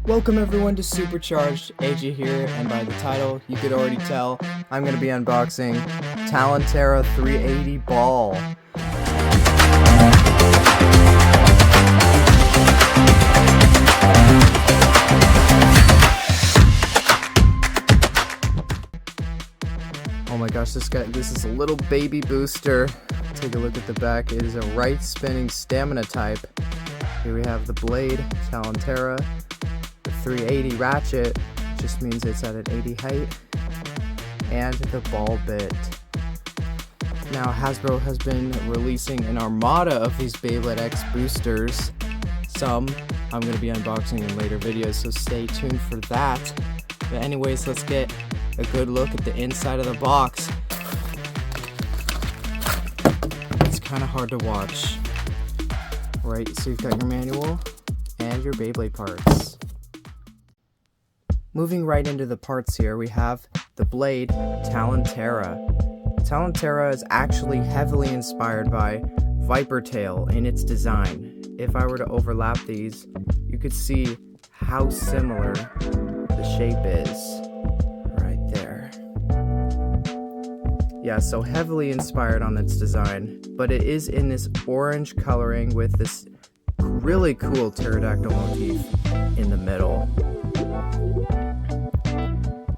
Welcome everyone to Supercharged. AJ here, and by the title, you could already tell I'm going to be unboxing Talon Ptera 380 Ball. Oh my gosh, this is a little baby booster. Take a look at the back. It is a right spinning stamina type. Here we have the blade, Talon Ptera. The 380 ratchet just means it's at an 80 height, and the ball bit. Now Hasbro has been releasing an armada of these Beyblade X boosters. Some I'm going to be unboxing in later videos, so stay tuned for that. But anyways, let's get a good look at the inside of the box. It's kind of hard to watch. Right, so you've got your manual and your Beyblade parts. Moving right into the parts here, we have the blade, Talon Ptera. Talon Ptera is actually heavily inspired by Viper Tail in its design. If I were to overlap these, you could see how similar the shape is. Right there. Yeah, so heavily inspired on its design, but it is in this orange coloring with this really cool pterodactyl motif in the middle.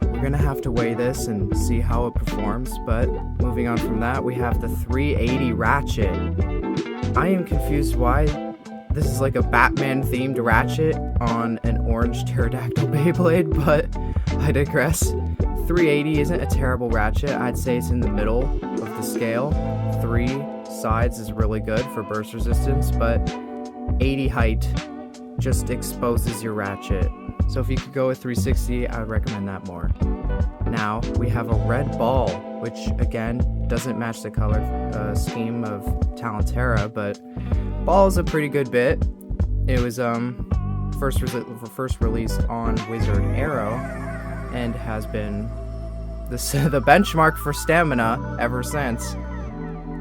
We're gonna have to weigh this and see how it performs, but moving on from that, we have the 380 ratchet. I am confused why this is like a Batman themed ratchet on an orange pterodactyl Beyblade, but I digress. 380 isn't a terrible ratchet. I'd say it's in the middle of the scale. 3 sides is really good for burst resistance, but 80 height just exposes your ratchet. So if you could go with 360, I would recommend that more. Now we have a red ball, which again doesn't match the color scheme of Talon Ptera, but ball is a pretty good bit. It was first released on Wizard Arrow and has been the benchmark for stamina ever since.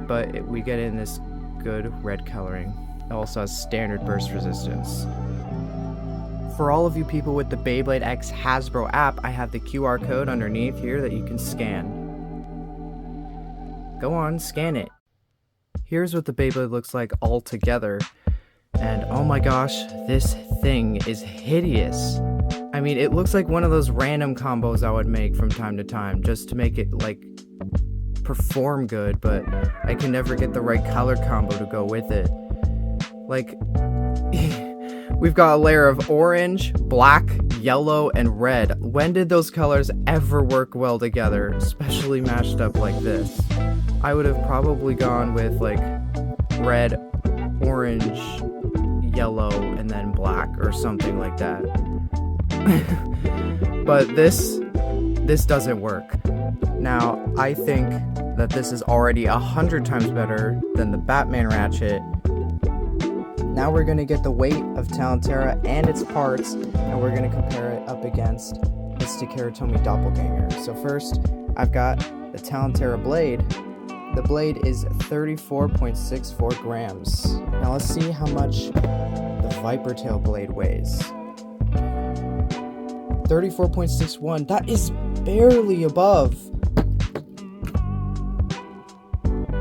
But we get in this good red coloring. It also has standard burst resistance. For all of you people with the Beyblade X Hasbro app, I have the QR code underneath here that you can scan. Go on, scan it. Here's what the Beyblade looks like all together. And oh my gosh, this thing is hideous. I mean, it looks like one of those random combos I would make from time to time just to make it, like, perform good, but I can never get the right color combo to go with it. Like, we've got a layer of orange, black, yellow, and red. When did those colors ever work well together, especially mashed up like this? I would have probably gone with, like, red, orange, yellow, and then black, or something like that. But this doesn't work. Now, I think that this is already 100 times better than the Batman ratchet. Now we're going to get the weight of Talon Ptera and its parts, and we're going to compare it up against its Takara Tomy doppelganger. So first, I've got the Talon Ptera blade. The blade is 34.64 grams. Now let's see how much the Viper Tail blade weighs. 34.61. That is barely above.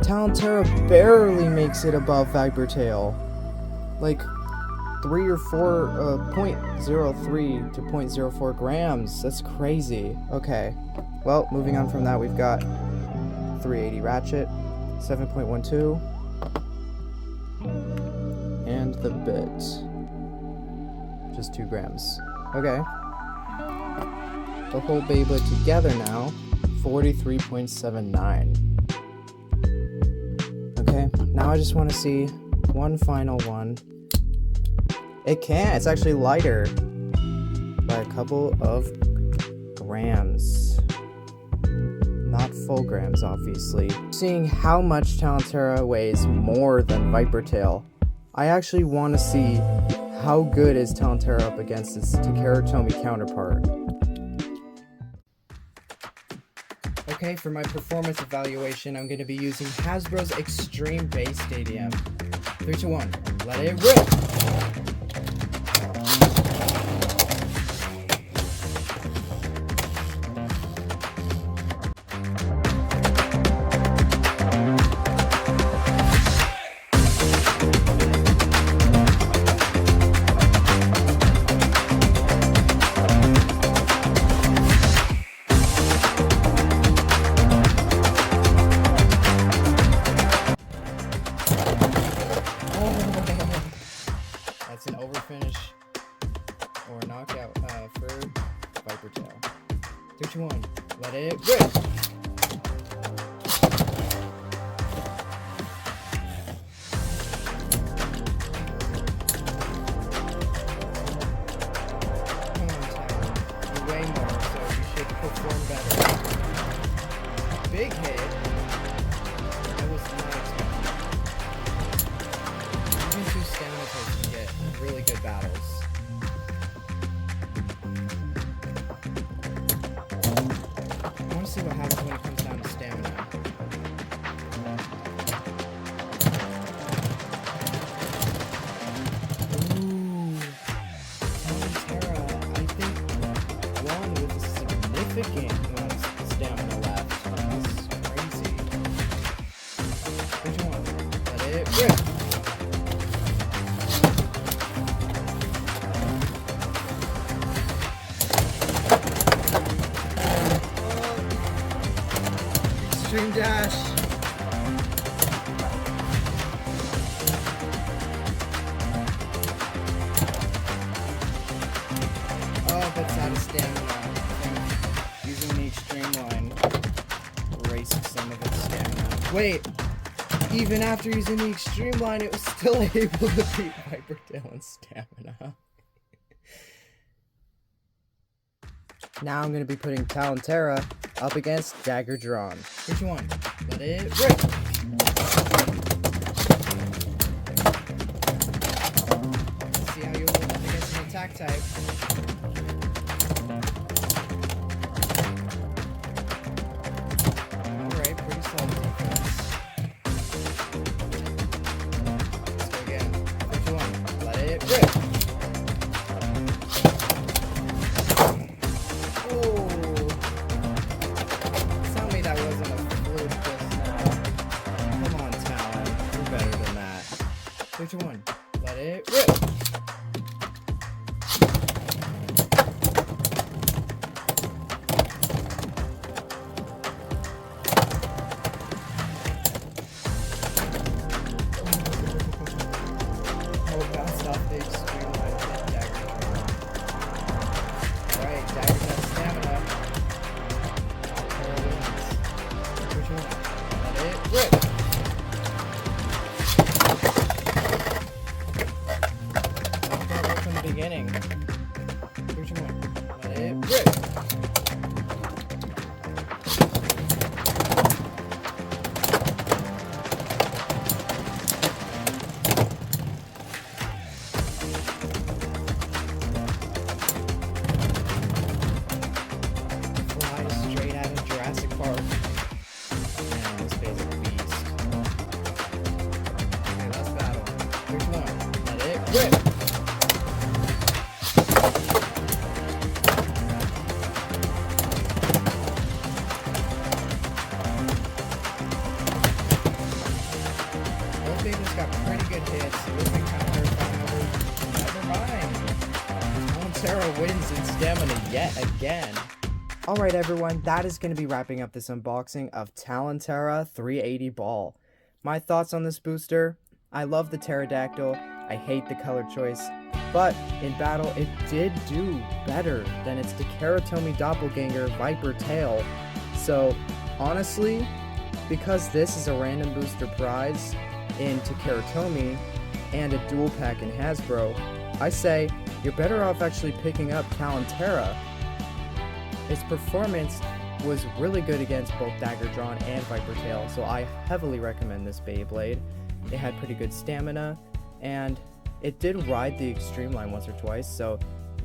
Talon Ptera barely makes it above Viper Tail. Like 3 or 4, 0.03 to 0.04 grams. That's crazy. Okay. Well, moving on from that, we've got 380 ratchet, 7.12, and the bit, just 2 grams. Okay. The whole Beyblade together now, 43.79. Okay, now I just want to see one final one. It can't. It's actually lighter by a couple of grams. Not full grams, obviously. Seeing how much Talon Ptera weighs more than Viper Tail, I actually want to see how good is Talon Ptera up against its Takara Tomy counterpart. Okay, for my performance evaluation, I'm going to be using Hasbro's Extreme Base Stadium. 3, 2, 1, let it rip! knockout for Viper Tail. 3, 2, 1. Let it rip! Come on, Talon. You weigh more, so you should perform better. Big hit. I was not expecting. Even 2 stamina types can get really good battles. I want to see what happens when it comes down to stamina. Ooh. Talon Ptera, I think, won with a significant amount of stamina left. That's crazy. Which one? Let it rip! Extreme dash. Oh, that's out of stamina. Using the extreme line erased some of its stamina. Wait, even after using the extreme line, it was still able to beat Viper Tail in stamina. Now I'm going to be putting Talon Ptera up against Dagger Drawn. Which one? Let it rip! Let's see how you hold up against an attack type. Alright, pretty solid defense. Let's go again. Which one? Let it rip! Which one? Let it rip! Oh, bounced off the extreme line and Dagger Drawn. Alright, Dagger's got stamina. Which one? Let it rip! Beginning. Which one? Let it rip! Fly straight out of Jurassic Park. Man, this guy's a beast. Okay, let's battle. Which one? Let it rip! Beyblade got pretty good hits. It was kind of terrifying over. Never mind. Talon Ptera wins in stamina yet again. Alright everyone, that is going to be wrapping up this unboxing of Talon Ptera 380 Ball. My thoughts on this booster? I love the pterodactyl. I hate the color choice. But in battle, it did do better than its Takeratomi doppelganger Viper Tail. So honestly, because this is a random booster prize in Takeratomi and a dual pack in Hasbro, I say you're better off actually picking up Talon Ptera. Its performance was really good against both Dagger Drawn and Viper Tail, so I heavily recommend this Beyblade. It had pretty good stamina, and it did ride the extreme line once or twice, so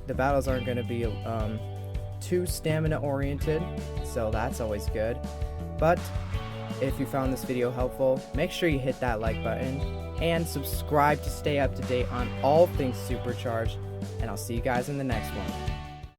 the battles aren't going to be too stamina oriented, so that's always good. But if you found this video helpful, make sure you hit that like button and subscribe to stay up to date on all things Supercharged, and I'll see you guys in the next one.